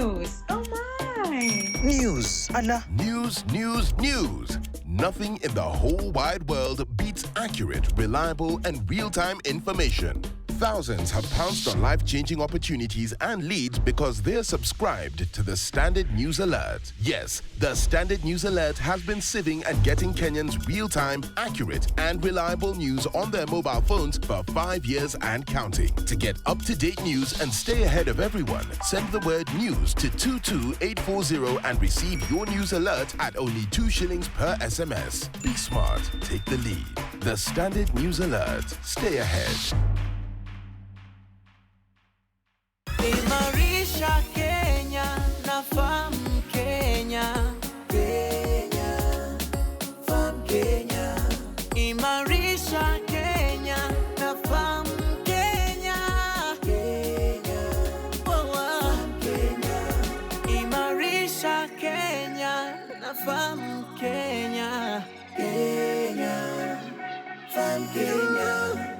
news. Oh my. News. Allah. News. Nothing in the whole wide world beats accurate, reliable, and real-time information. Thousands have pounced on life-changing opportunities and leads because they're subscribed to the Standard News Alert. Yes, the Standard News Alert has been sieving and getting Kenyans real-time, accurate, and reliable news on their mobile phones for 5 years and counting. To get up-to-date news and stay ahead of everyone, send the word news to 22840 and receive your news alert at only 2 shillings per SMS. Be smart, take the lead. The Standard News Alert. Stay ahead. Imarisha Kenya na famu Kenya. Kenya, famu Kenya. Imarisha Kenya na famu Kenya. Kenya, famu Kenya. Imarisha Kenya na famu Kenya. Kenya, famu Kenya.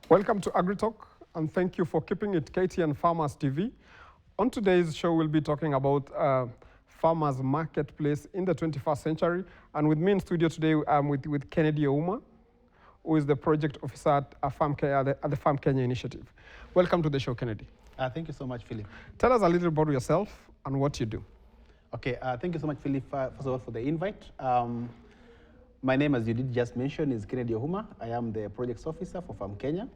Welcome to AgriTalk, and thank you for keeping it KTN Farmers TV. On today's show, we'll be talking about farmers marketplace in the 21st century. And with me in studio today, I'm with Kennedy Ouma, who is the project officer at the Farm Kenya initiative. Welcome to the show, Kennedy. Thank you so much, Philip. Tell us a little about yourself and what you do. Okay, thank you so much, Philip, first of all, for the invite. My name, as you did just mention, is Kennedy Ouma. I am the projects officer for Farm Kenya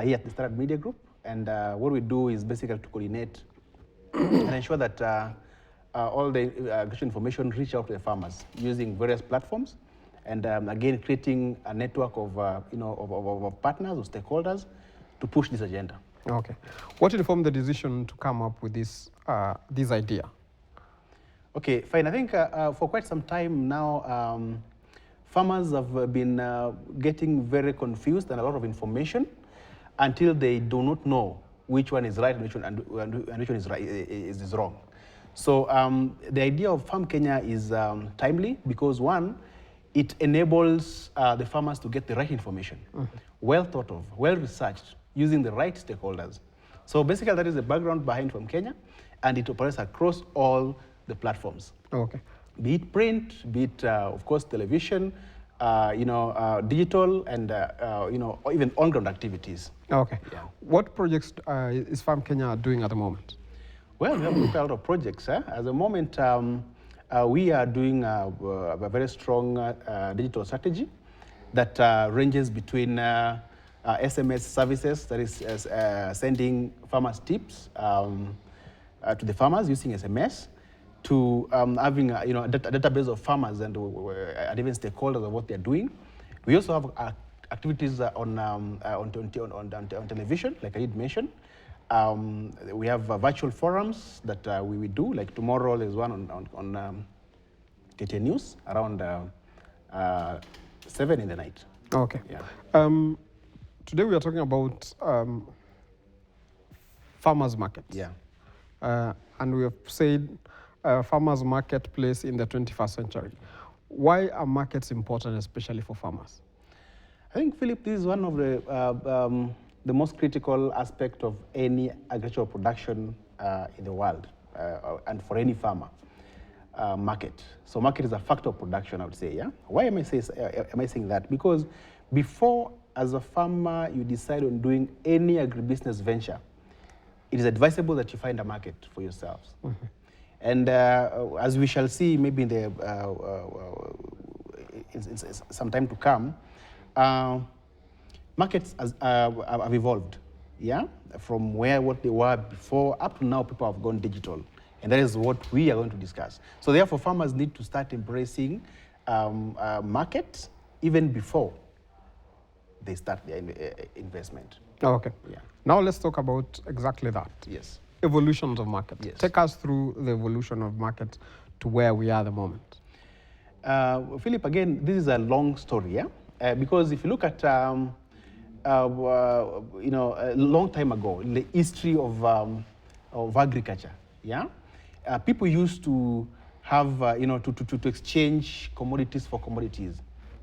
here at the Standard Media Group. And what we do is basically to coordinate and ensure that all the agricultural information reach out to the farmers using various platforms. And again, creating a network of, of partners or stakeholders to push this agenda. Okay. What informed the decision to come up with this idea? Okay, fine. I think for quite some time now, farmers have been getting very confused and a lot of information until they do not know which one is right and which one is, right, is wrong. So the idea of Farm Kenya is timely because, one, it enables the farmers to get the right information, well thought of, well researched, using the right stakeholders. So basically that is the background behind Farm Kenya, and it operates across all the platforms. Okay. Be it print, be it, of course, television, digital, and, or even on-ground activities. Okay. Yeah. What projects is Farm Kenya doing at the moment? Well, we have quite a lot of projects. At the moment, we are doing a very strong digital strategy that ranges between SMS services, that is sending farmers tips to the farmers using SMS, to having a database of farmers and even stakeholders of what they're doing. We also have activities on television, like I did mention. We have virtual forums that we do, like tomorrow there's one on KTN News around 7 in the night. Okay. Yeah. Today we are talking about farmers markets. Yeah. And we have said farmers marketplace in the 21st century. Why are markets important, especially for farmers? I think, Philip, this is one of the most critical aspect of any agricultural production in the world, and for any farmer. Market. So market is a factor of production, I would say. Yeah. Why am I saying that? Because before, as a farmer, you decide on doing any agribusiness venture, it is advisable that you find a market for yourselves. Mm-hmm. And as we shall see, maybe in the some time to come, markets have evolved, yeah, from what they were before up to now. People have gone digital, and that is what we are going to discuss. So therefore, farmers need to start embracing markets even before they start their investment. Okay. Yeah. Now let's talk about exactly that. Yes. Evolutions of market. Yes. Take us through the evolution of market to where we are at the moment. Philip, again, this is a long story, yeah? Because if you look at, a long time ago, the history of agriculture, yeah? People used to have, to exchange commodities for commodities,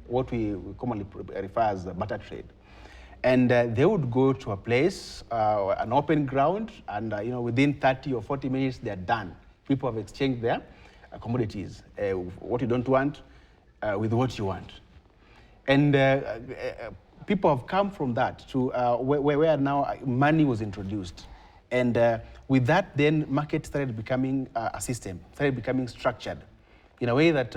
what we commonly refer as the barter trade. And they would go to a place, an open ground, and within 30 or 40 minutes, they're done. People have exchanged their commodities, what you don't want with what you want. And people have come from that to where now money was introduced. And with that, then market started becoming a system, started becoming structured in a way that,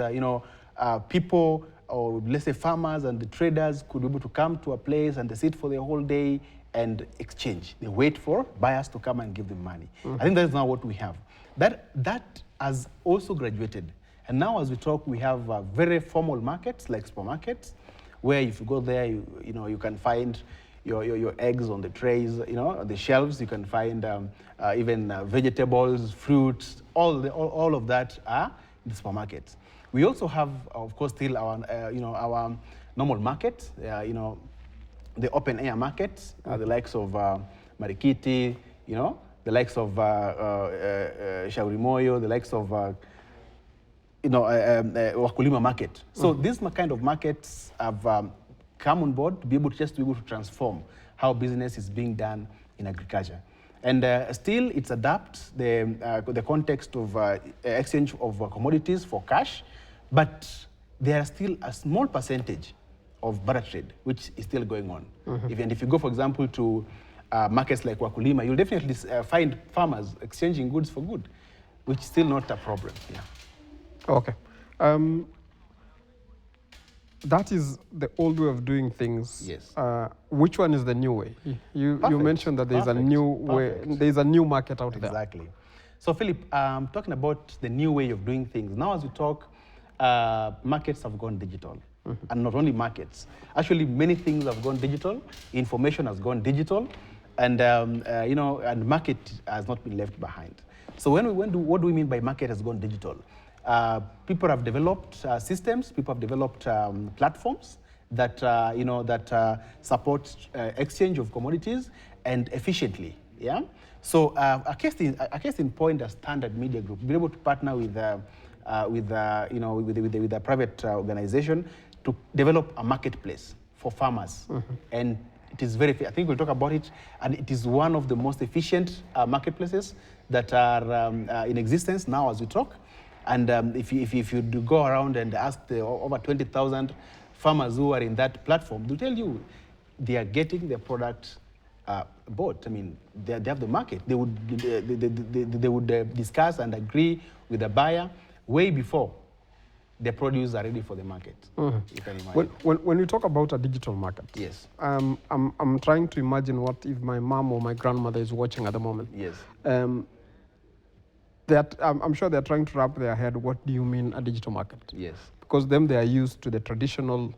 people, or let's say farmers and the traders could be able to come to a place and they sit for the whole day and exchange. They wait for buyers to come and give them money. I think that's now what we have. That has also graduated. And now as we talk, we have very formal markets like supermarkets, where if you go there, you can find your eggs on the trays, on the shelves. You can find even vegetables, fruits, all of that are in the supermarkets. We also have, of course, still our, our normal markets, the open air markets, the likes of Marikiti, the likes of Shauri Moyo, the likes of Wakulima market. So these kind of markets have come on board to be able to transform how business is being done in agriculture. And still, it adapts the context of exchange of commodities for cash, but there are still a small percentage of barter trade, which is still going on. If you go, for example, to markets like Wakulima, you'll definitely find farmers exchanging goods for good, which is still not a problem. Yeah. Okay. That is the old way of doing things. Yes. Which one is the new way? You mentioned that there's a new way, there's a new market out there. Exactly. So Philip, talking about the new way of doing things. Now as we talk, markets have gone digital. And not only markets. Actually, many things have gone digital. Information has gone digital. And, and market has not been left behind. So what do we mean by market has gone digital? People have developed systems, people have developed platforms that, support exchange of commodities and efficiently, yeah? So a case in point, a Standard Media Group, be able to partner with a private organization to develop a marketplace for farmers. And it is I think we'll talk about it, and it is one of the most efficient marketplaces that are in existence now as we talk. And if you do go around and ask the over 20,000 farmers who are in that platform, they'll tell you they are getting their product bought. I mean, they have the market. They would discuss and agree with the buyer way before the produce are ready for the market. You can imagine. When you talk about a digital market, yes, I'm trying to imagine what if my mom or my grandmother is watching at the moment. Yes. I'm sure they're trying to wrap their head, what do you mean a digital market? Yes. Because them, they are used to the traditional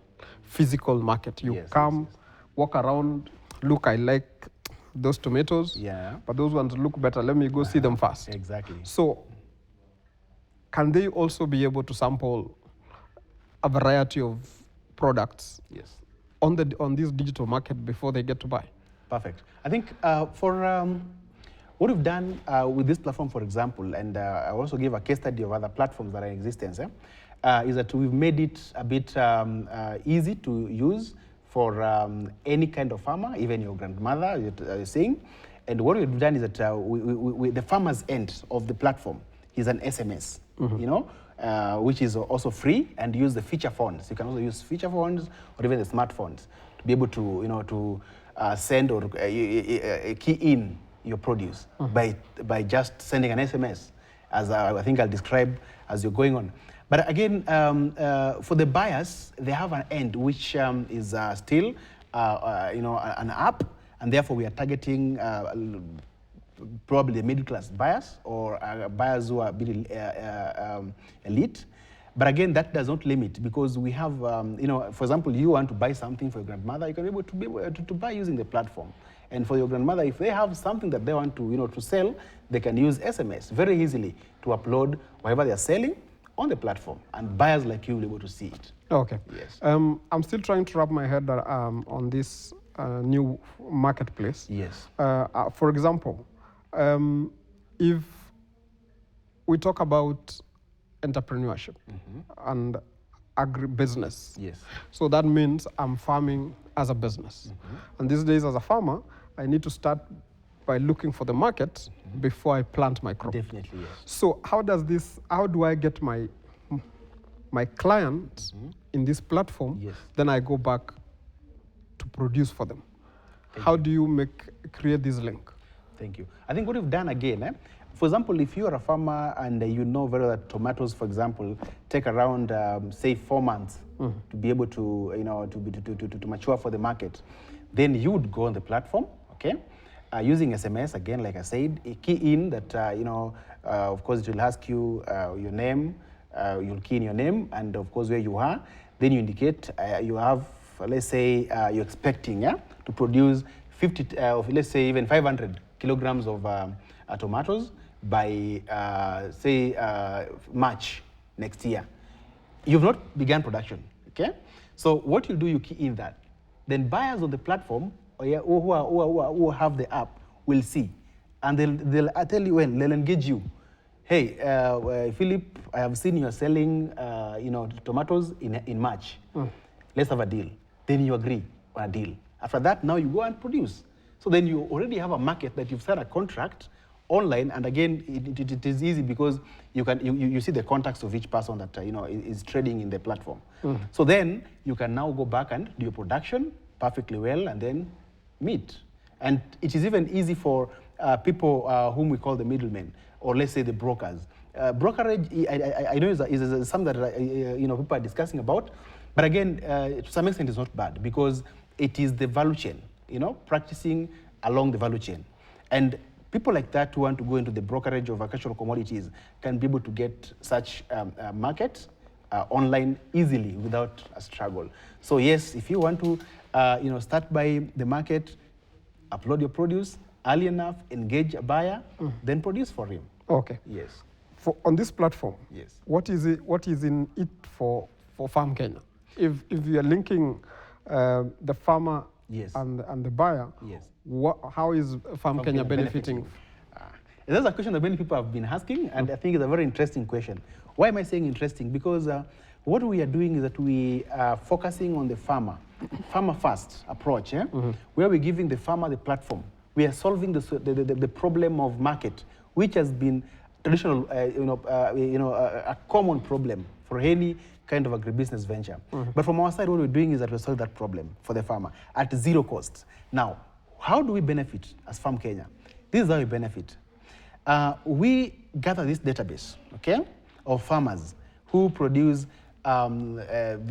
physical market. You come, walk around, look, I like those tomatoes, but those ones look better. Let me go see them first. Exactly. So can they also be able to sample a variety of products on this digital market before they get to buy? Perfect. I think what we've done with this platform, for example, and I also give a case study of other platforms that are in existence, is that we've made it a bit easy to use for any kind of farmer, even your grandmother, you're saying. And what we've done is that the farmer's end of the platform is an SMS, which is also free, and use the feature phones. You can also use feature phones or even the smartphones to be able to, to send or key in your produce by just sending an SMS, as I think I'll describe as you're going on. But again, for the buyers, they have an end which is still, an app, and therefore we are targeting probably the middle-class buyers or buyers who are really elite. But again, that does not limit, because we have, for example, you want to buy something for your grandmother, you can be able to buy using the platform. And for your grandmother, if they have something that they want to, to sell, they can use SMS very easily to upload whatever they're selling on the platform, and buyers like you will be able to see it. Okay. Yes. I'm still trying to wrap my head on this new marketplace. Yes. For example, if we talk about entrepreneurship and agribusiness, Yes. so that means I'm farming as a business. And these days, as a farmer, I need to start by looking for the market before I plant my crop. Definitely, yes. So how do I get my clients in this platform? Yes. Then I go back to produce for them. How do you create this link? Thank you. I think what we've done again, for example, if you are a farmer and you know very well that tomatoes, for example, take around, say, 4 months to be able to, to mature for the market, then you would go on the platform, okay? Using SMS, again, like I said, key in that, of course, it will ask you your name, you'll key in your name, and of course, where you are. Then you indicate you have, let's say, you're expecting to produce 50, let's say, even 500 kilograms of tomatoes by, say, March next year. You've not begun production, okay? So what you do, you key in that. Then buyers on the platform who have the app will see, and they'll tell you when they'll engage you. Hey, Philip, I have seen you're selling, tomatoes in March. Let's have a deal. Then you agree on a deal. After that, now you go and produce. So then you already have a market that you've signed a contract online, and again, it is easy because you see the contacts of each person that is trading in the platform. So then you can now go back and do your production perfectly well, and then meet. And it is even easy for people whom we call the middlemen, or let's say the brokers. Brokerage, I know is something that people are discussing about, but again, to some extent, it's not bad because it is the value chain, practicing along the value chain. And people like that who want to go into the brokerage of agricultural commodities can be able to get such markets online easily without a struggle. So yes, if you want to start by the market, upload your produce early enough, engage a buyer, then produce for him. Okay. Yes. On this platform, yes, what is in it for Farm Kenya? If you are linking the farmer yes, and the buyer, yes, how is Farm Kenya benefiting? That's a question that many people have been asking, and I think it's a very interesting question. Why am I saying interesting? Because what we are doing is that we are focusing on the farmer first approach, where we're giving the farmer the platform. We are solving the problem of market, which has been traditional, a common problem for any kind of agribusiness venture. But from our side, what we're doing is that we're solving that problem for the farmer at zero cost. Now, how do we benefit as Farm Kenya? This is how we benefit. We gather this database, okay, of farmers who produce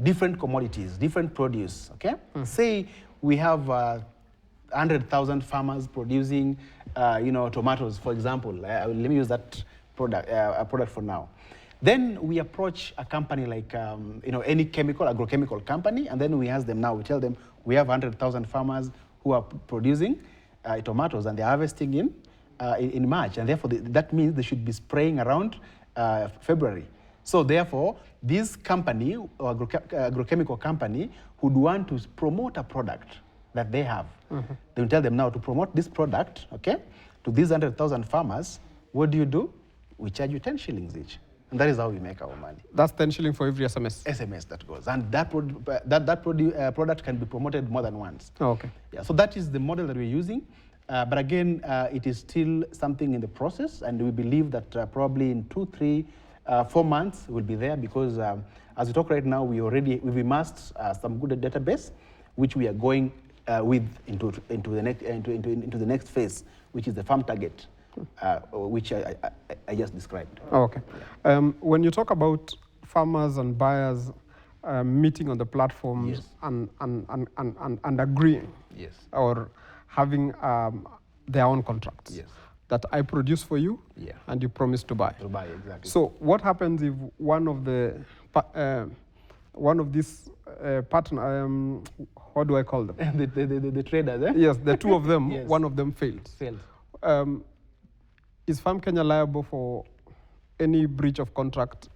different commodities, different produce, okay? Say we have 100,000 farmers producing, tomatoes, for example. Let me use that product for now. Then we approach a company like, any agrochemical company, and then we ask them now, we tell them, we have 100,000 farmers who are producing tomatoes, and they're harvesting in March, and therefore that means they should be spraying around February. So therefore, this company, or agrochemical company, would want to promote a product that they have. They will tell them now to promote this product, okay, to these 100,000 farmers. What do? We charge you 10 shillings each. And that is how we make our money. That's 10 shillings for every SMS? SMS that goes. And that product can be promoted more than once. Oh, okay. Yeah, so that is the model that we're using. But again, it is still something in the process, and we believe that probably in 2, 3, 4 months we'll be there, because as we talk right now, we've amassed some good database, which we are going into the next phase, which is the farm target, which I just described. Oh, okay. Yeah. When you talk about farmers and buyers meeting on the platforms, yes, and agreeing, yes, or having their own contracts, yes, that I produce for you, yeah, and you promise to buy. To buy, exactly. So what happens if one of these partner, what do I call them? the traders, eh? Yes, the two of them, yes, one of them fails. Is Farm Kenya liable for any breach of contract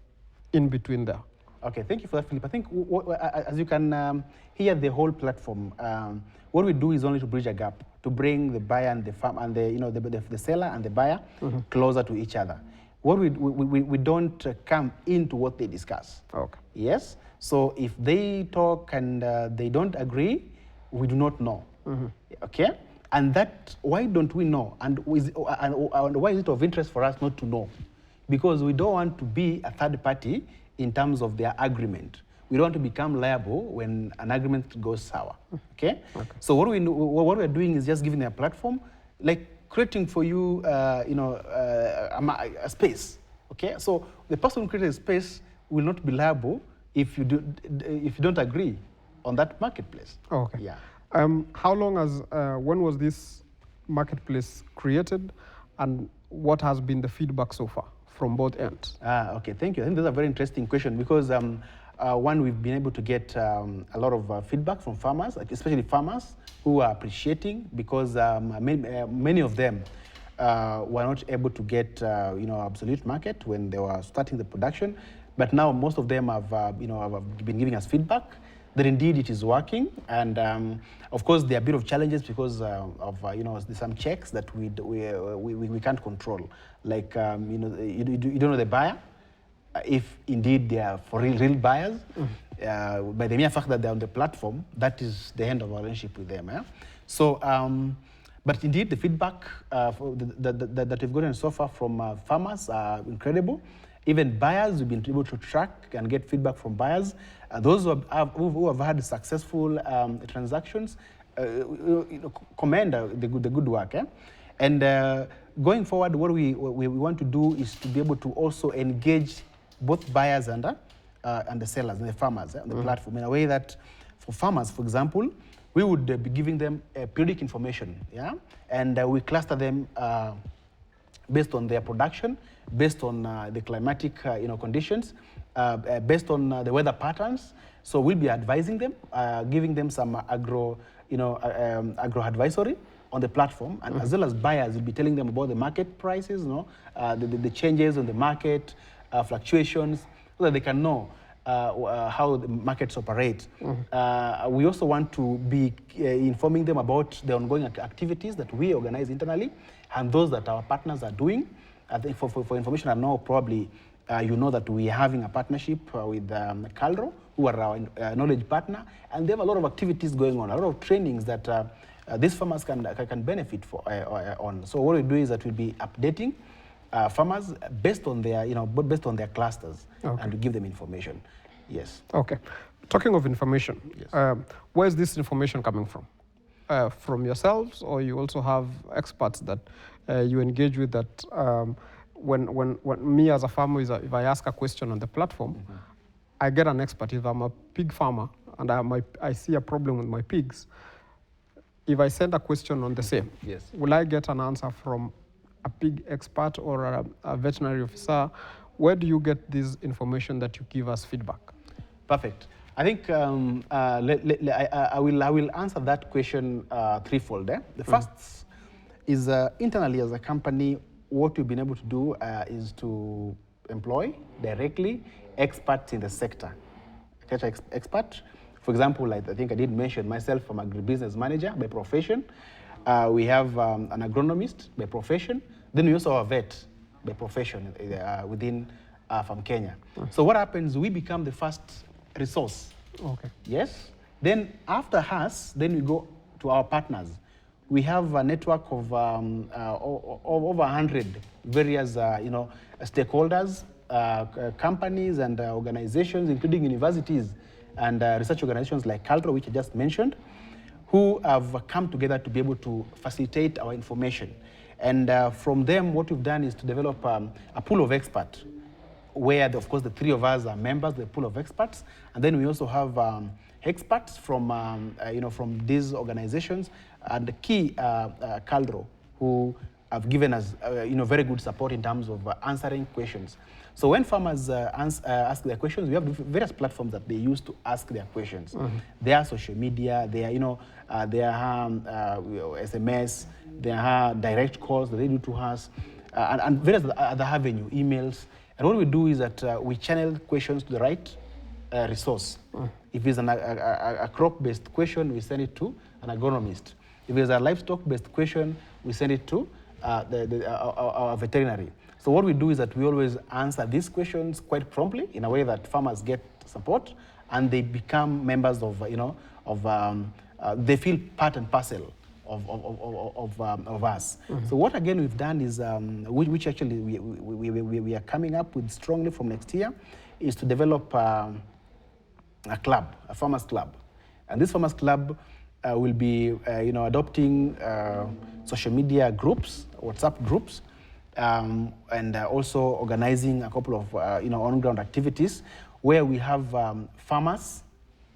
in between there? Okay, thank you for that, Philip. I think as you can hear the whole platform, what we do is only to bridge a gap, to bring the buyer and the farm and the seller and the buyer closer to each other. What we don't come into what they discuss. Okay. Yes. So if they talk and they don't agree, we do not know. Okay. And that, why don't we know? And why is it of interest for us not to know? Because we don't want to be a third party in terms of their agreement. We don't want to become liable when an agreement goes sour. Okay? So what we're doing is just giving them a platform, like creating for you, a space. Okay? So the person who created a space will not be liable if you don't agree on that marketplace. Okay. Yeah. How long when was this marketplace created, and what has been the feedback so far from both ends? Okay, thank you. I think that's a very interesting question because one, we've been able to get a lot of feedback from farmers, especially farmers who are appreciating because many of them were not able to get absolute market when they were starting the production, but now most of them have been giving us feedback that indeed it is working, and of course there are a bit of challenges because of there's some checks that we can't control, like you don't know the buyer if indeed they are for real buyers. By the mere fact that they're on the platform, that is the end of our relationship with them. So but indeed the feedback that we've gotten so far from farmers are incredible. Even buyers, we've been able to track and get feedback from buyers. Those who have had successful transactions commend the good work. And going forward, what we want to do is to be able to also engage both buyers and the sellers and the farmers on the platform in a way that for farmers, for example, we would be giving them periodic information, and we cluster them based on their production, based on the climatic conditions, based on the weather patterns. So we'll be advising them, giving them some agro advisory on the platform, and as well as buyers, we'll be telling them about the market prices, the changes on the market, fluctuations, so that they can know how the markets operate. We also want to be informing them about the ongoing activities that we organize internally and those that our partners are doing. I think for information, I know probably you know that we are having a partnership with Calro, who are our knowledge partner, and they have a lot of activities going on, a lot of trainings that these farmers can benefit on. So what we do is that we'll be updating farmers based on their based on their clusters, and to give them information. Yes. Okay. Talking of information, yes. Where is this information coming from? From yourselves, or you also have experts that you engage with that when me as a farmer, if I ask a question on the platform, I get an expert. If I'm a pig farmer and I see a problem with my pigs, if I send a question on the same, yes, will I get an answer from a pig expert or a veterinary officer? Where do you get this information that you give us feedback? Perfect. I think I will answer that question threefold. The first is internally as a company, what we've been able to do is to employ directly experts in the sector. Expert, for example, I think I did mention myself, I'm an agribusiness manager by profession. We have an agronomist by profession. Then we also have a vet by profession within Farm Kenya. So what happens, we become the first resource. Okay. Yes. Then after us, then we go to our partners. We have a network of over 100 various stakeholders, companies and organizations, including universities and research organizations like Caltro, which I just mentioned, who have come together to be able to facilitate our information. And from them, what we've done is to develop a pool of experts, where, of course, the three of us are members of the pool of experts. And then we also have experts from these organizations, and the key Calro, who have given us very good support in terms of answering questions. So when farmers ask their questions, we have various platforms that they use to ask their questions. They are social media, they are SMS, they are direct calls that they do to us, and various other avenue, emails. And what we do is that we channel questions to the right resource. If it's a crop-based question, we send it to an agronomist. If it's a livestock-based question, we send it to our veterinary. So what we do is that we always answer these questions quite promptly in a way that farmers get support and they become members of, they feel part and parcel of us. So what again we've done is, which actually we are coming up with strongly from next year, is to develop a club, a farmers club. And this farmers club will be, adopting social media groups, WhatsApp groups, and also organizing a couple of, on-ground activities where we have farmers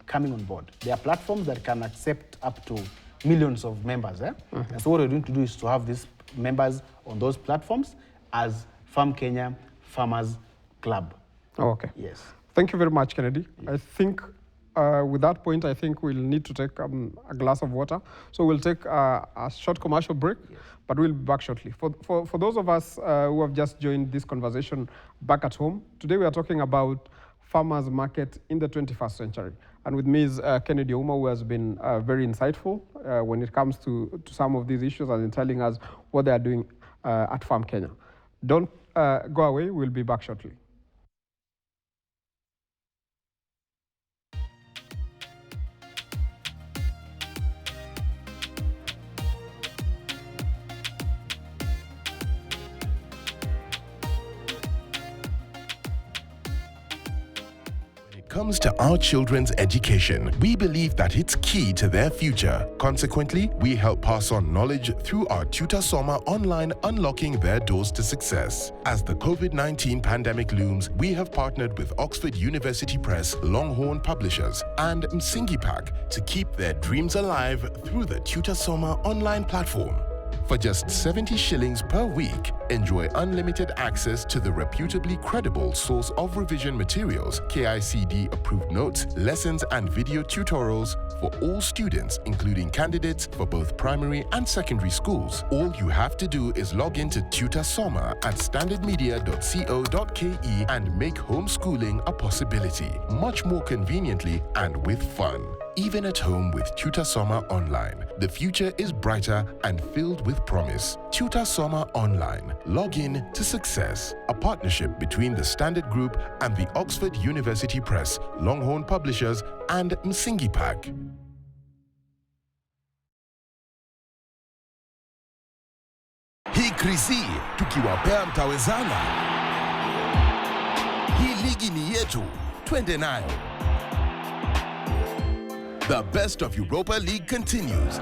coming on board. There are platforms that can accept up to millions of members. And so what we're going to do is to have these members on those platforms as Farm Kenya Farmers Club. Oh, okay. Yes. Thank you very much, Kennedy. Yes. I think with that point, I think we'll need to take a glass of water. So we'll take a short commercial break, yes, but we'll be back shortly. For those of us who have just joined this conversation back at home, today we are talking about farmers market in the 21st century. And with me is Kennedy Ouma, who has been very insightful when it comes to some of these issues and in telling us what they are doing at Farm Kenya. Don't go away, we'll be back shortly. Comes to our children's education, we believe that it's key to their future. Consequently, we help pass on knowledge through our Tutor Soma online, unlocking their doors to success. As the COVID-19 pandemic looms, we have partnered with Oxford University Press, Longhorn Publishers, and Msingi Pack to keep their dreams alive through the Tutor Soma online platform. For just 70 shillings per week, enjoy unlimited access to the reputably credible source of revision materials, KICD approved notes, lessons and video tutorials for all students, including candidates for both primary and secondary schools. All you have to do is log into Tutor Soma at standardmedia.co.ke and make homeschooling a possibility, much more conveniently and with fun. Even at home with Tutor Soma Online, the future is brighter and filled with promise. Tutor Soma Online. Log in to success. A partnership between the Standard Group and the Oxford University Press, Longhorn Publishers, and Msingi Pack. Hii krisi, tukiwapea mtawezana. Hii ligi ni yetu, twende nayo. The best of Europa League continues.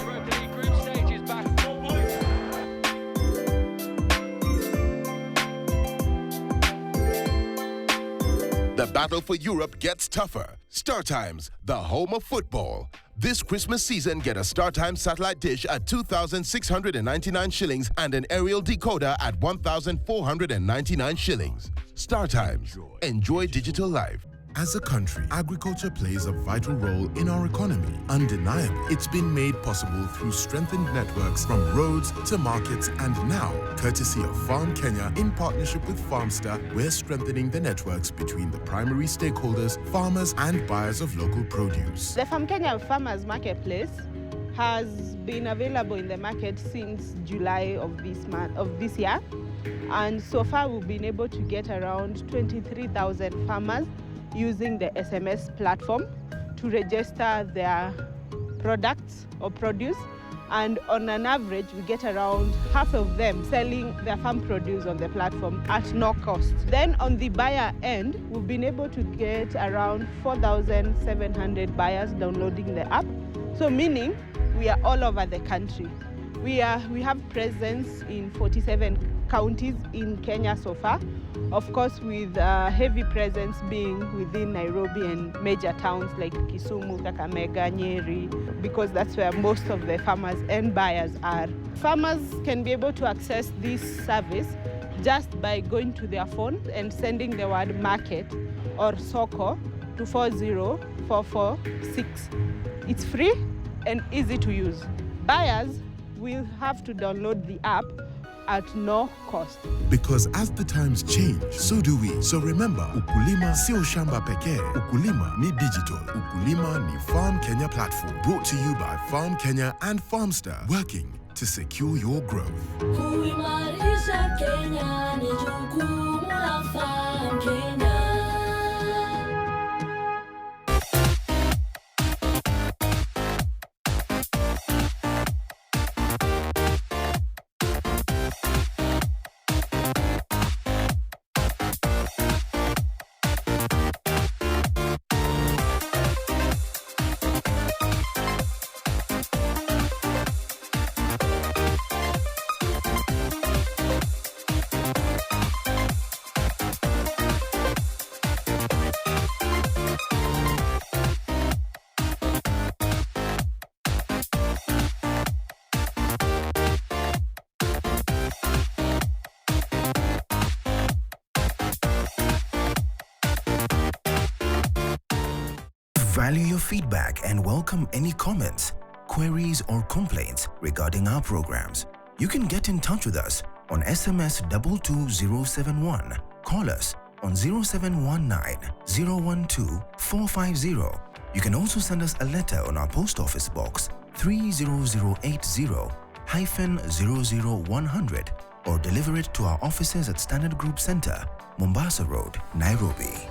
The battle for Europe gets tougher. StarTimes, the home of football. This Christmas season, get a StarTimes satellite dish at 2,699 shillings and an aerial decoder at 1,499 shillings. StarTimes. Enjoy digital life. As a country, agriculture plays a vital role in our economy. Undeniably, it's been made possible through strengthened networks from roads to markets, and now, courtesy of Farm Kenya in partnership with Farmster, we're strengthening the networks between the primary stakeholders, farmers and buyers of local produce. The Farm Kenya Farmers Marketplace has been available in the market since July of this year, and so far we've been able to get around 23,000 farmers using the SMS platform to register their products or produce, and on an average we get around half of them selling their farm produce on the platform at no cost. Then on the buyer end, we've been able to get around 4,700 buyers downloading the app, so meaning we are all over the country. We have presence in 47 counties in Kenya so far, of course with heavy presence being within Nairobi and major towns like Kisumu, Kakamega, Nyeri, because that's where most of the farmers and buyers are. Farmers can be able to access this service just by going to their phone and sending the word market or soko to 40446. It's free and easy to use. Buyers will have to download the app at no cost. Because as the times change, so do we. So remember, ukulima sio shamba pekee. Ukulima ni digital. Ukulima ni Farm Kenya platform. Brought to you by Farm Kenya and Farmstar, working to secure your growth. Kuimarisha Kenya ni jukumu la Farm Kenya. Value your feedback and welcome any comments, queries or complaints regarding our programs. You can get in touch with us on SMS 22071, call us on 0719 012 450. You can also send us a letter on our post office box 30080-00100 or deliver it to our offices at Standard Group Center, Mombasa Road, Nairobi.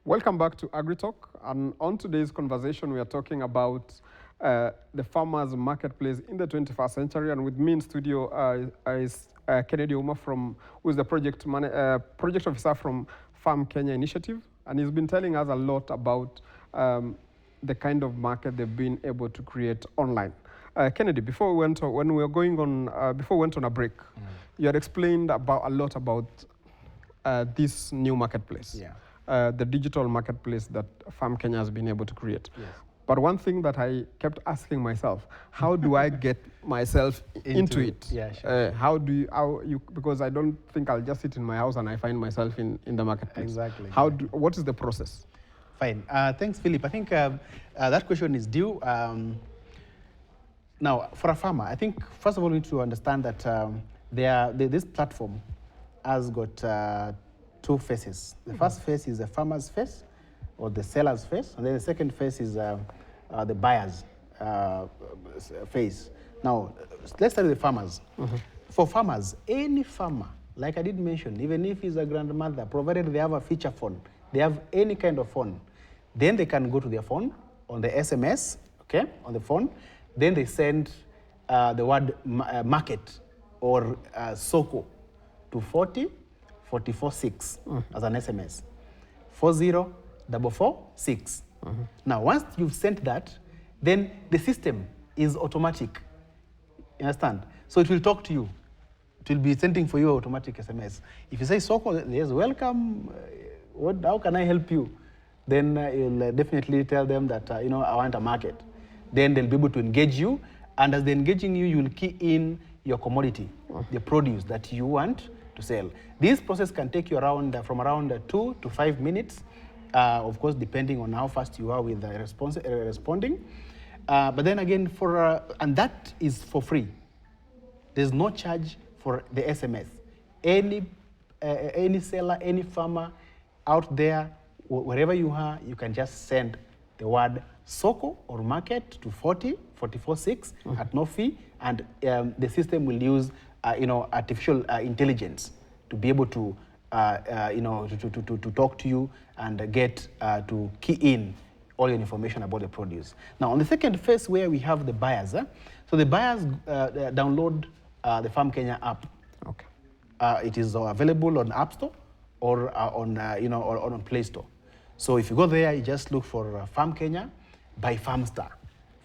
Welcome back to AgriTalk, and on today's conversation we are talking about the farmers marketplace in the 21st century, and with me in studio is Kennedy Ouma, who is the project officer from Farm Kenya Initiative, and he's been telling us a lot about the kind of market they've been able to create online. Kennedy, before we went on a break, you had explained a lot about this new marketplace. Yeah. The digital marketplace that Farm Kenya has been able to create. Yes. But one thing that I kept asking myself, how do I get myself into it? Yeah, sure. Because I don't think I'll just sit in my house and I find myself in the marketplace. Exactly. What is the process? Fine. Thanks, Philip. I think that question is due. Now, for a farmer, I think, first of all, we need to understand that this platform has got two phases. The first phase is the farmer's phase, or the seller's phase, and then the second phase is the buyer's phase. Now, let's start with the farmers. For farmers, any farmer, like I did mention, even if he's a grandmother, provided they have a feature phone, they have any kind of phone, then they can go to their phone on the SMS, okay, on the phone, then they send the word market or soko to 40446 as an SMS. 40446. Now, once you've sent that, then the system is automatic. You understand? So it will talk to you. It will be sending for you automatic SMS. If you say Soko, yes, welcome. How can I help you? Then you'll definitely tell them that I want a market. Then they'll be able to engage you, and as they're engaging you, you'll key in your commodity, the produce that you want to sell. This process can take you from around 2 to 5 minutes, of course, depending on how fast you are with responding. But then again, and that is for free. There's no charge for the SMS. Any seller, any farmer out there, wherever you are, you can just send the word Soko or market to 40446 at no fee, and the system will use artificial intelligence to be able to to talk to you and get to key in all your information about the produce. Now, on the second phase, where we have the buyers, so the buyers download the Farm Kenya app. Okay. It is available on App Store or on Play Store. So if you go there, you just look for Farm Kenya by Farmstar.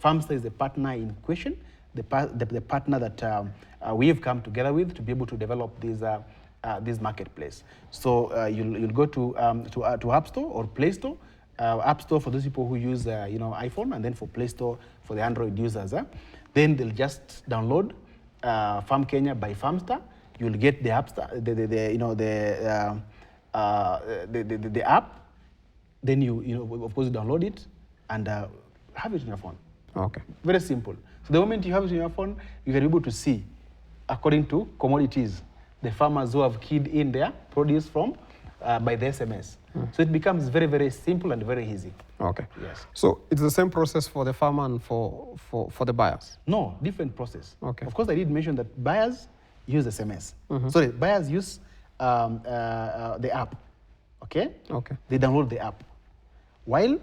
Farmstar is the partner in question the partner that we have come together with to be able to develop this marketplace. So you'll go to App Store or Play Store. App Store for those people who use iPhone, and then for Play Store for the Android users. Then they'll just download Farm Kenya by Farmstar. You'll get the app, the app. Then you of course you download it and have it in your phone. Okay. Very simple. So the moment you have it in your phone, you can be able to see, according to commodities, the farmers who have keyed in their produce from by the SMS. So it becomes very, very simple and very easy. Okay. Yes. So it's the same process for the farmer and for the buyers? No, different process. Okay. Of course, I did mention that buyers use SMS. Sorry, buyers use the app. Okay? Okay. They download the app. While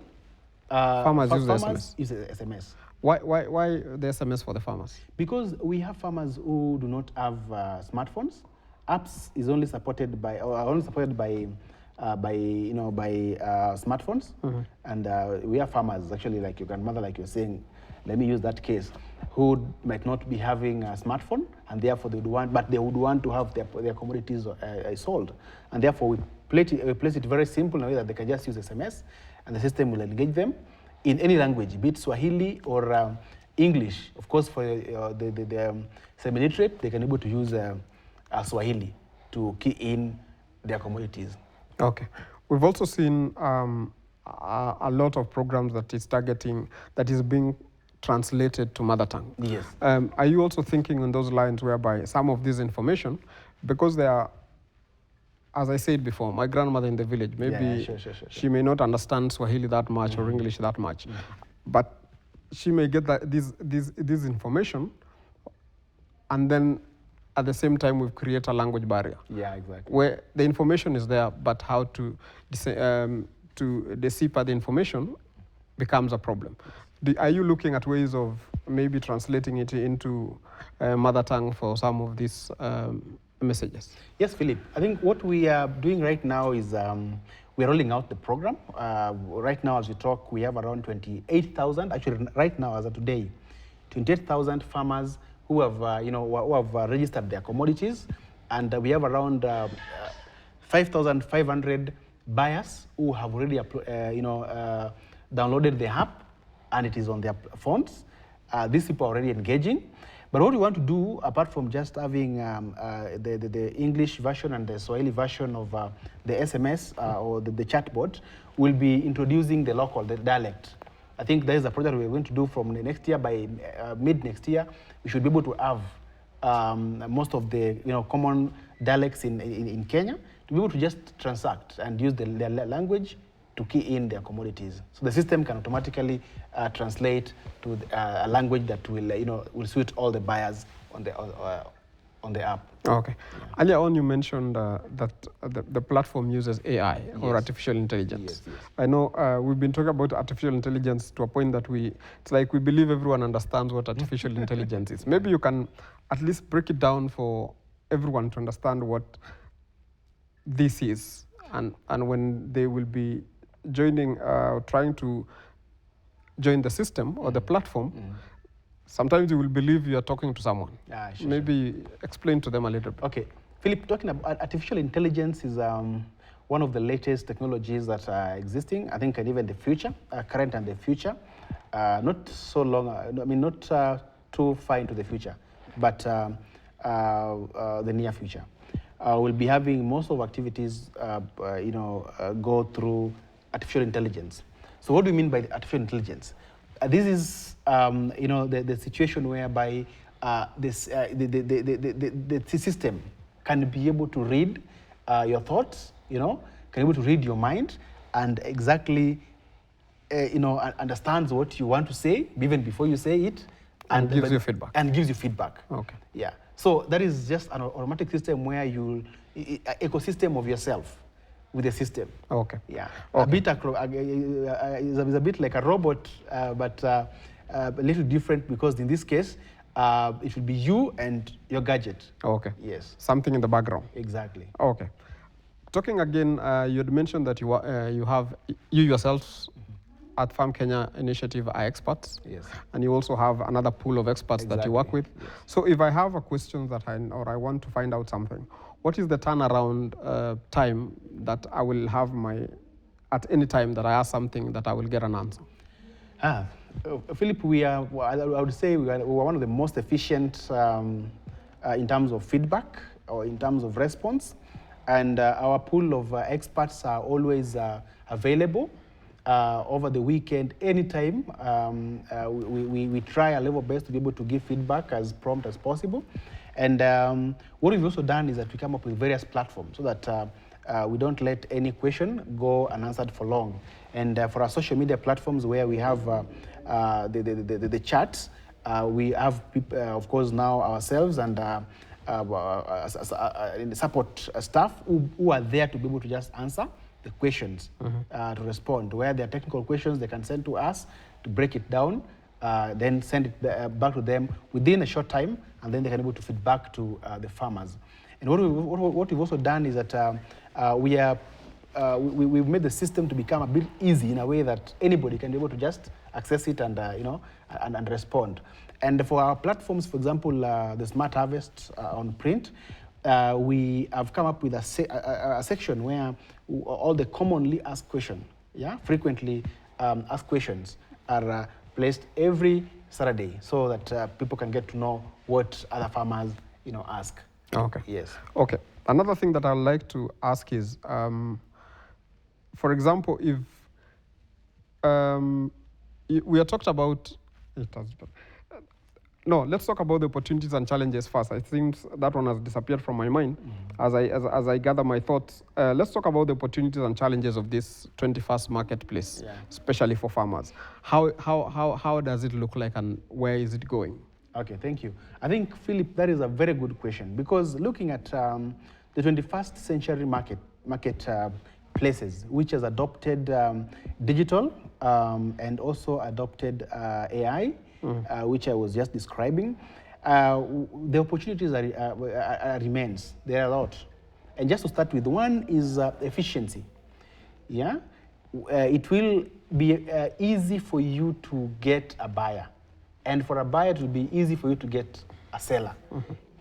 farmers use the SMS. Use the SMS. Why the SMS for the farmers? Because we have farmers who do not have smartphones. Apps is only supported by smartphones, and we have farmers actually, like your grandmother, like you're saying. Let me use that case, who might not be having a smartphone, and therefore they would want to have their commodities sold, and therefore we place it very simple in a way that they can just use SMS, and the system will engage them in any language, be it Swahili or English. Of course, for the semi-literate, they can be able to use Swahili to key in their commodities. Okay. We've also seen a lot of programs that is being translated to mother tongue. Yes. Are you also thinking on those lines whereby some of this information, because they are, as I said before, my grandmother in the village, maybe sure. she may not understand Swahili that much or English that much, but she may get this information, and then at the same time we've created a language barrier. Yeah, exactly. Where the information is there, but how to decipher the information becomes a problem. Are you looking at ways of maybe translating it into mother tongue for some of these messages? Yes, Philip. I think what we are doing right now is we're rolling out the program. Right now, as we talk, we have around 28,000. Actually, right now, as of today, 28,000 farmers who have, registered their commodities, and we have around 5,500 buyers who have already, downloaded the app, and it is on their phones. These people are already engaging. But what we want to do, apart from just having the English version and the Swahili version of the SMS or the chatbot, will be introducing the dialect. I think there is a project we're going to do from the next year. By mid next year, we should be able to have most of the common dialects in Kenya to be able to just transact and use their language to key in their commodities. So the system can automatically translate to a language that will suit all the buyers on the app. Okay. Yeah. Earlier on, you mentioned that the platform uses AI or artificial intelligence. Yes. I know we've been talking about artificial intelligence to a point that it's like we believe everyone understands what artificial intelligence is. Maybe you can at least break it down for everyone to understand what this is, and when they will be trying to join the system or the platform, sometimes you will believe you are talking to someone. Sure. Maybe explain to them a little bit. Okay. Philip, talking about artificial intelligence is one of the latest technologies that are existing, I think, and even the future, current and the future. Not so long, not too far into the future, but the near future. We'll be having most of activities, go through artificial intelligence. So what do we mean by artificial intelligence? This is, the situation whereby the system can be able to read your thoughts, can be able to read your mind, and exactly, understands what you want to say even before you say it, and gives you feedback. And gives you feedback. Okay. Yeah. So that is just an automatic system where ecosystem of yourself with the system. Okay. Yeah. Okay. It's a bit like a robot, but a little different, because in this case, it will be you and your gadget. Okay. Yes. Something in the background. Exactly. Okay. Talking again, you had mentioned that you yourselves at Farm Kenya initiative are experts. Yes. And you also have another pool of experts that you work with. Yes. So if I have a question that I want to find out something, what is the turnaround time that I will have at any time that I ask something that I will get an answer? Philip, I would say we are one of the most efficient in terms of feedback or in terms of response. And our pool of experts are always available over the weekend, anytime. We try our level best to be able to give feedback as prompt as possible. And what we've also done is that we come up with various platforms so that we don't let any question go unanswered for long. And for our social media platforms where we have the chats, we have, of course, now ourselves and support staff who are there to be able to just answer the questions, to respond. Where there are technical questions, they can send to us to break it down, then send it back to them within a short time, and then they can be able to feed back to the farmers. And what we've also done is that we've made the system to become a bit easy in a way that anybody can be able to just access it and and respond. And for our platforms, for example, the Smart Harvest on print, we have come up with a section where all the commonly asked questions, frequently asked questions, are placed every Saturday, so that people can get to know what other farmers, ask. Okay. Yes. Okay. Another thing that I'd like to ask is, for example, if we are talked about, no, let's talk about the opportunities and challenges first. I think that one has disappeared from my mind as I gather my thoughts. Let's talk about the opportunities and challenges of this 21st marketplace, especially for farmers. How does it look like and where is it going? Okay, thank you. I think, Philip, that is a very good question, because looking at the 21st century market places, which has adopted digital and also adopted AI, which I was just describing, the opportunities remains. There are a lot. And just to start with, one is efficiency. Yeah, it will be easy for you to get a buyer, and for a buyer it will be easy for you to get a seller.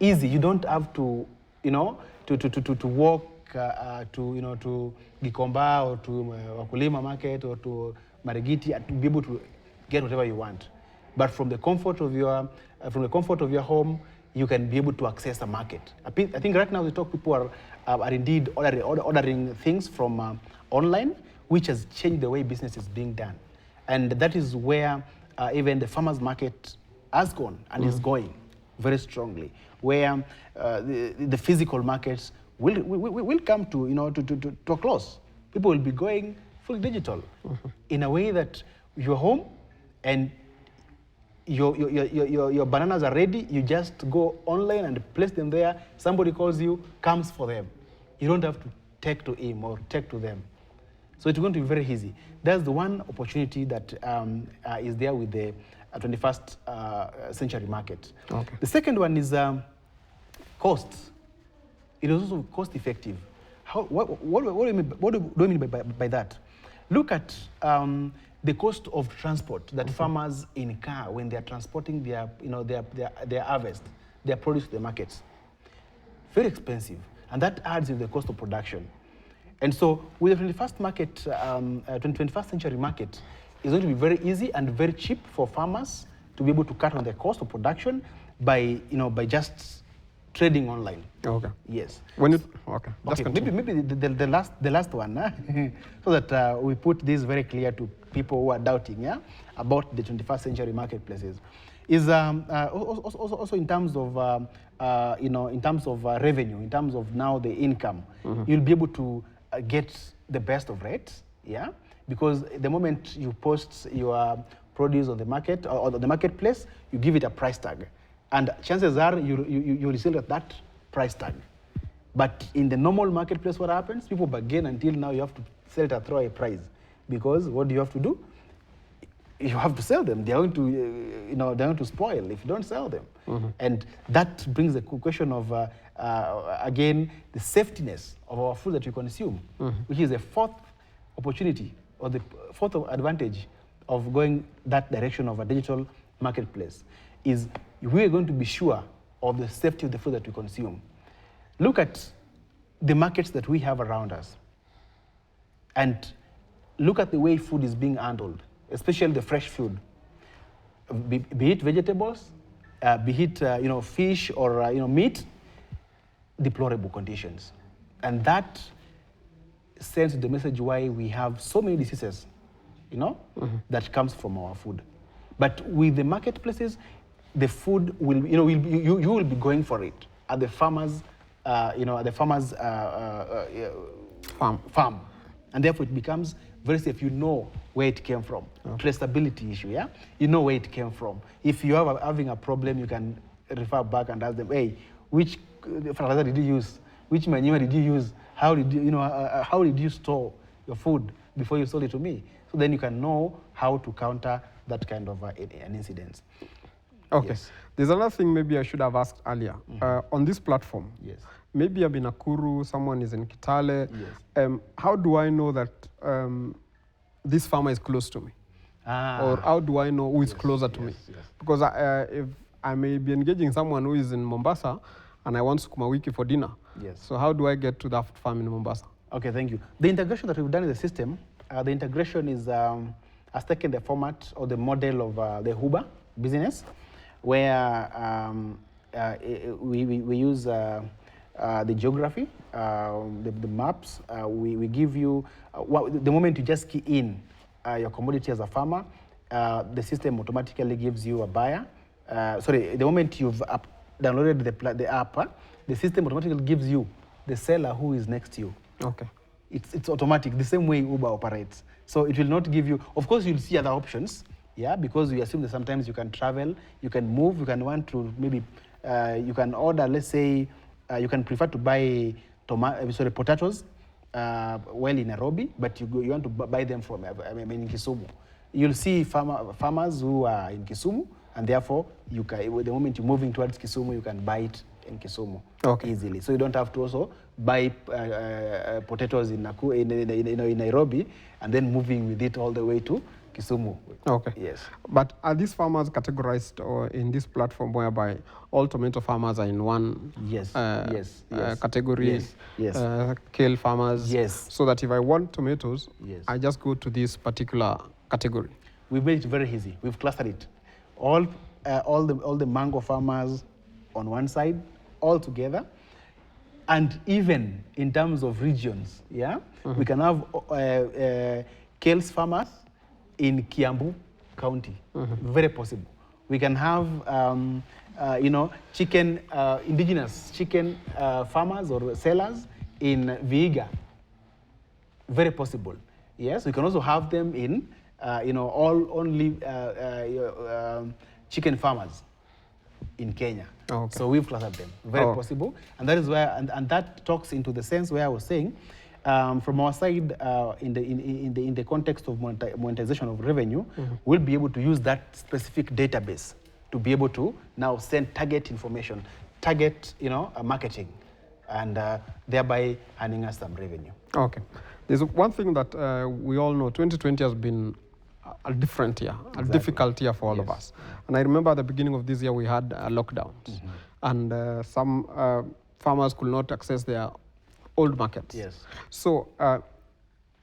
Easy. You don't have to, to walk to Gikomba or to Wakulima Market or to Marigiti to be able to get whatever you want. But from the comfort of your home, you can be able to access the market. I think right now people are indeed ordering things from online, which has changed the way business is being done, and that is where even the farmers market has gone and is going very strongly, where the physical markets will come to a close. People will be going fully digital in a way that you're home and your bananas are ready. You just go online and place them there. Somebody calls you, comes for them. You don't have to take to him or take to them. So it's going to be very easy. That's the one opportunity that is there with the 21st century market. Okay. The second one is costs. It is also cost effective. What do I mean by that? Look at the cost of transport that farmers incur when they are transporting their harvest, their produce to the markets. Very expensive, and that adds to the cost of production. And so, with the 21st century market, it's going to be very easy and very cheap for farmers to be able to cut on the cost of production by just trading online. Okay. Yes. Okay. Maybe the last one, so that we put this very clear to people who are doubting, about the 21st century marketplaces, is also in terms of revenue, in terms of now the income, you'll be able to get the best of rates, because the moment you post your produce on the market or the marketplace, you give it a price tag. And chances are you resell at that price tag. But in the normal marketplace, what happens? People bargain until now you have to sell it at throwaway price. Because what do you have to do? You have to sell them. They're going to, they're going to spoil if you don't sell them. And that brings the question of, again, the safetiness of our food that we consume, which is the fourth opportunity or the fourth advantage of going that direction of a digital marketplace is we are going to be sure of the safety of the food that we consume. Look at the markets that we have around us and look at the way food is being handled, especially the fresh food, be it vegetables, be it fish or meat, deplorable conditions. And that sends the message why we have so many diseases, that comes from our food. But with the marketplaces, the food will, you will be going for it at the farmers, farm. And therefore it becomes very safe. You know where it came from. Traceability issue, yeah? You know where it came from. If you are having a problem, you can refer back and ask them, hey, which fertilizer did you use? Which manure did you use? How did you, how did you store your food before you sold it to me? So then you can know how to counter that kind of an incident. Okay. Yes. There's another thing maybe I should have asked earlier. On this platform, Yes. maybe I'm in Nakuru, someone is in Kitale. Yes. How do I know that this farmer is close to me? Or how do I know who is closer to me? Yes. Because if I may be engaging someone who is in Mombasa and I want sukuma wiki for dinner. Yes. So how do I get to that farm in Mombasa? Okay, thank you. The integration that we've done in the system, the integration is has taken the format or the model of the Uber business, where we use the geography, the maps. We give you, the moment you just key in your commodity as a farmer, the system automatically gives you a buyer. The moment you've downloaded the app, the system automatically gives you the seller who is next to you. Okay. It's automatic, the same way Uber operates. So it will not give you, of course you'll see other options, yeah, because we assume that sometimes you can travel, you can move, you can want to maybe, you can order, let's say, you can prefer to buy potatoes while in Nairobi, but you want to buy them from, in Kisumu. You'll see farmers who are in Kisumu, and therefore, the moment you're moving towards Kisumu, you can buy it in Kisumu easily. So you don't have to also buy potatoes in Nairobi and then moving with it all the way to Kisumu. Okay. Yes. But are these farmers categorized or in this platform whereby all tomato farmers are in one category? Yes. Kale farmers? Yes. So that if I want tomatoes, Yes. I just go to this particular category? We've made it very easy. We've clustered it. All the mango farmers on one side, all together. And even in terms of regions, yeah, we can have kales farmers in Kiambu County, very possible. We can have, indigenous chicken farmers or sellers in Vihiga, very possible. Yes, we can also have them in, chicken farmers in Kenya. Okay. So we've clustered them, very possible. And that is where, and that talks into the sense where I was saying, from our side, in the context of monetization of revenue, we'll be able to use that specific database to be able to now send target information, target marketing, and thereby earning us some revenue. Okay. There's one thing that we all know, 2020 has been a different year, a difficult year for all of us. And I remember at the beginning of this year, we had lockdowns. And some farmers could not access their old markets. Yes. So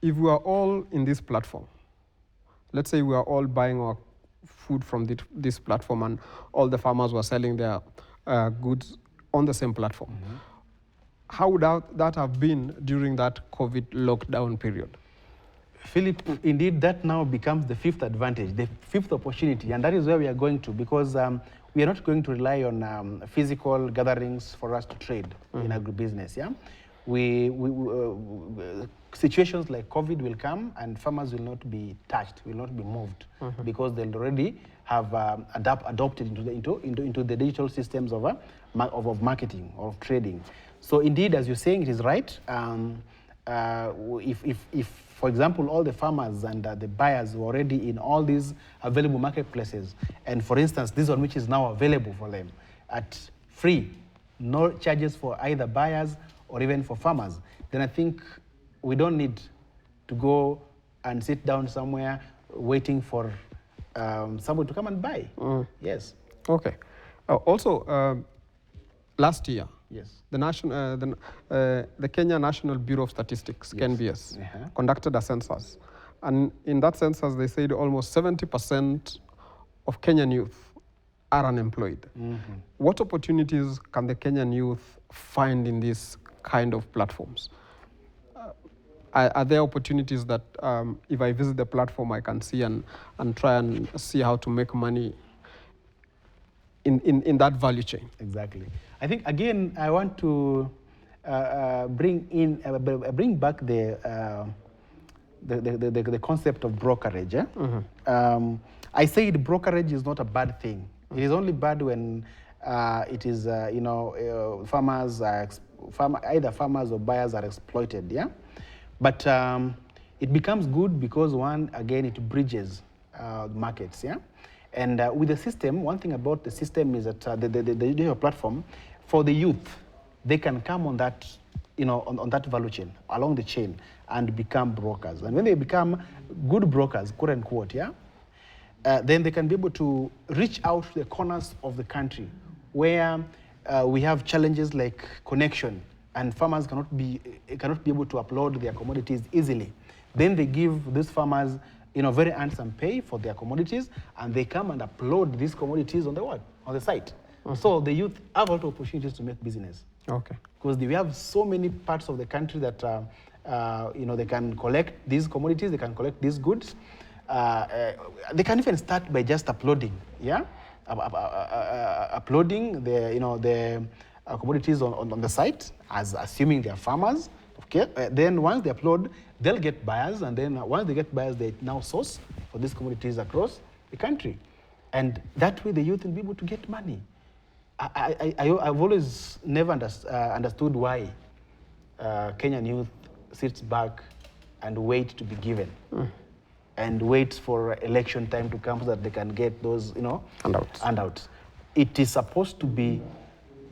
if we are all in this platform, let's say we are all buying our food from this platform and all the farmers were selling their goods on the same platform, how would that have been during that COVID lockdown period? Philip, indeed, that now becomes the fifth advantage, the fifth opportunity, and that is where we are going to, because we are not going to rely on physical gatherings for us to trade in agribusiness. Yeah, situations like COVID will come, and farmers will not be touched, will not be moved, because they'll already have adopted into the digital systems of marketing, of trading. So indeed, as you're saying, it is right. If, for example, all the farmers and the buyers were already in all these available marketplaces, and for instance, this one which is now available for them at free, no charges for either buyers or even for farmers, then I think we don't need to go and sit down somewhere waiting for someone to come and buy. Yes. Okay. Also, last year, Yes. the Kenya National Bureau of Statistics, Yes. KNBS, conducted a census. And in that census, they said almost 70% of Kenyan youth are unemployed. What opportunities can the Kenyan youth find in these kind of platforms? Are there opportunities that if I visit the platform, I can see and try and see how to make money in that value chain? Exactly. I think, again, I want to bring back the concept of brokerage. I said brokerage is not a bad thing. It is only bad when it is, farmers are either farmers or buyers are exploited. Yeah, but it becomes good because again, it bridges markets. Yeah, and with the system, one thing about the system is that the digital platform for the youth, they can come on that, on that value chain, along the chain, and become brokers. And when they become good brokers, quote unquote, yeah, then they can be able to reach out to the corners of the country where we have challenges like connection, and farmers cannot be able to upload their commodities easily. Then they give these farmers, very handsome pay for their commodities, and they come and upload these commodities on the site. So the youth have a lot of opportunities to make business. Okay. Because we have so many parts of the country that they can collect these commodities, they can collect these goods. They can even start by just uploading, yeah, uploading the commodities on the site, as assuming they are farmers. Okay. Then once they upload, they'll get buyers, and then once they get buyers, they now source for these commodities across the country, and that way the youth will be able to get money. I've always never understood why Kenyan youth sits back and wait to be given. And wait for election time to come so that they can get those, handouts. It is supposed to be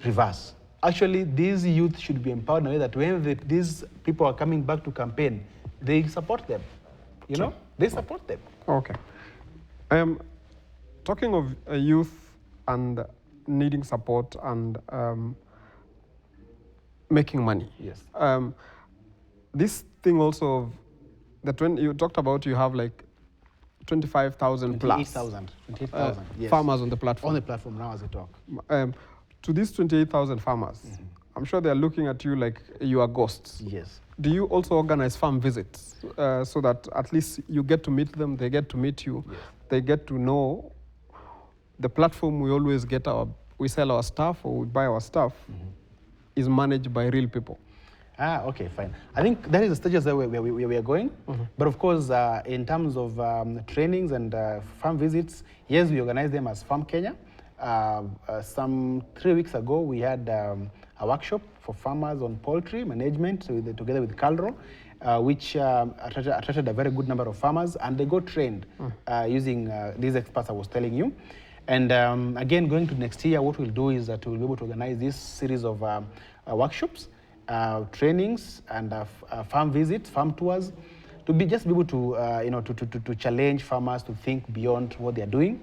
reverse. Actually, these youth should be empowered in a way that when these people are coming back to campaign, they support them. They support them. Okay. Talking of youth and needing support and making money. Yes. This thing also of you talked about, you have like 25,000 plus 28,000 yes. farmers on the platform. On the platform now as we talk. To these 28,000 farmers, I'm sure they're looking at you like you are ghosts. Yes. Do you also organize farm visits so that at least you get to meet them, they get to meet you, they get to know the platform we sell our stuff or we buy our stuff is managed by real people? Okay, fine. I think that is the stages where we are going. But of course, in terms of trainings and farm visits, yes, we organize them as Farm Kenya. Some 3 weeks ago, we had a workshop for farmers on poultry management together with Calro, which attracted a very good number of farmers, and they got trained using these experts I was telling you. And again, going to next year, what we'll do is that we'll be able to organize this series of workshops, trainings, and farm visits, farm tours, to be able to to challenge farmers to think beyond what they are doing,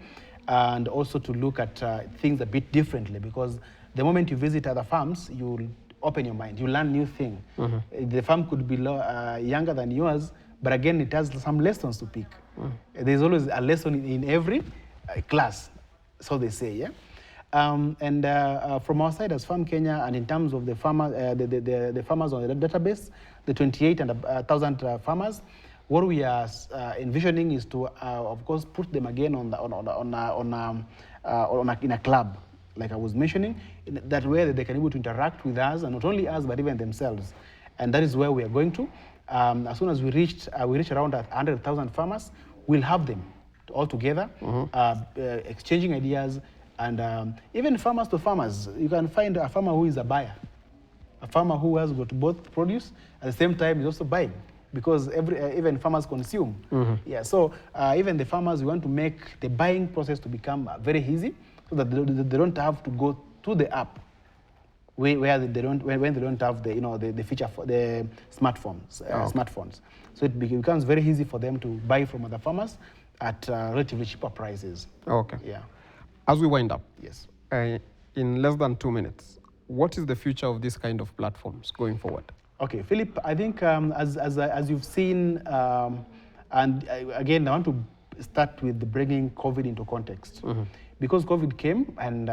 and also to look at things a bit differently. Because the moment you visit other farms, you'll open your mind, you learn new things. The farm could be younger than yours, but again, it has some lessons to pick. There's always a lesson in every class, so they say, yeah. And from our side as Farm Kenya, and in terms of the farmers on the database, the 28,000 farmers, what we are envisioning is to, of course, put them again in a club, like I was mentioning, that way they can be able to interact with us, and not only us, but even themselves. And that is where we are going to. As soon as we reach around 100,000 farmers, we'll have them all together, exchanging ideas. And even farmers to farmers, you can find a farmer who is a buyer, a farmer who has got both produce at the same time is also buying, because even farmers consume. Yeah, so even the farmers, we want to make the buying process to become very easy, so that they don't have to go to the app when they don't have the feature for the smartphones. Smartphones. So it becomes very easy for them to buy from other farmers. at relatively cheaper prices. Okay. Yeah. As we wind up, Yes. In less than 2 minutes, what is the future of this kind of platforms going forward? Okay, Philip, I think as you've seen, again, I want to start with bringing COVID into context. Because COVID came, and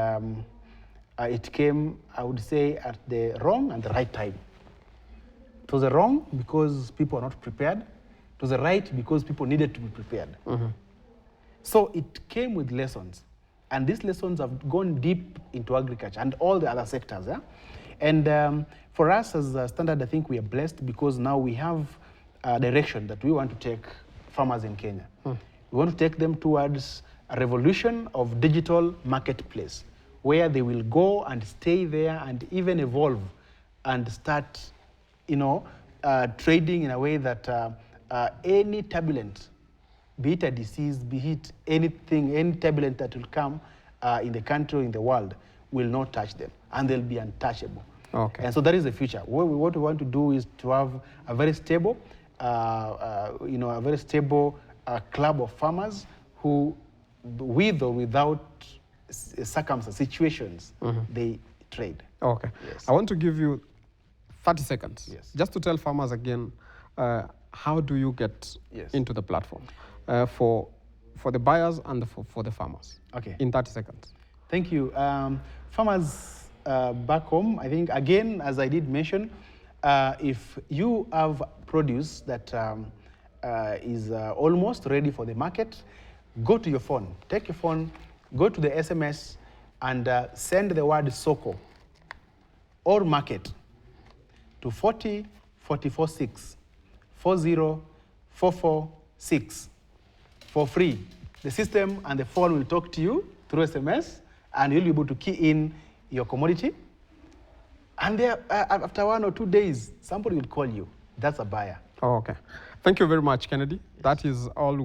it came, I would say, at the wrong and the right time. It was the wrong because people are not prepared. It was the right because people needed to be prepared. So it came with lessons. And these lessons have gone deep into agriculture and all the other sectors. Yeah? And for us as a Standard, I think we are blessed because now we have a direction that we want to take farmers in Kenya. We want to take them towards a revolution of digital marketplace where they will go and stay there and even evolve and start, trading in a way that any turbulent, be it a disease, be it anything, any turbulent that will come in the country or in the world will not touch them, and they'll be untouchable. Okay. And so that is the future. What we want to do is to have a very stable, club of farmers who, with or without situations, they trade. Okay. Yes. I want to give you 30 seconds, Yes. just to tell farmers again, how do you get Yes. into the platform for the buyers and for the farmers? Okay. In 30 seconds. Thank you. Farmers back home, I think, again, as I did mention, if you have produce that is almost ready for the market, go to your phone. Take your phone, go to the SMS, and send the word Soko or market to 40446 40446 for free. The system and the phone will talk to you through SMS, and you'll be able to key in your commodity. And there, after 1 or 2 days, somebody will call you. That's a buyer. Oh, okay. Thank you very much, Kennedy. Yes. That is all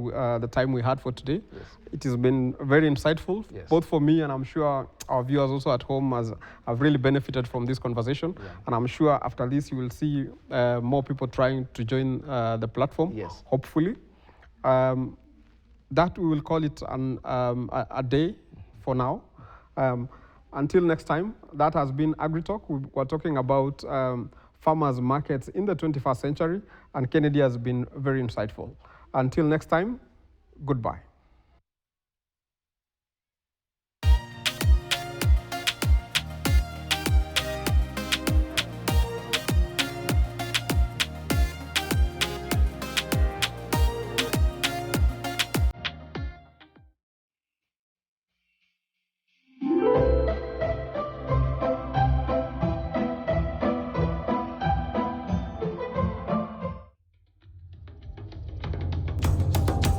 the time we had for today. Yes. It has been very insightful, Yes. both for me and I'm sure our viewers also at home have really benefited from this conversation. Yeah. And I'm sure after this you will see more people trying to join the platform, Yes. hopefully. That we will call it a day for now. Until next time, that has been AgriTalk. We were talking about farmers' markets in the 21st century, and Kennedy has been very insightful. Until next time, goodbye.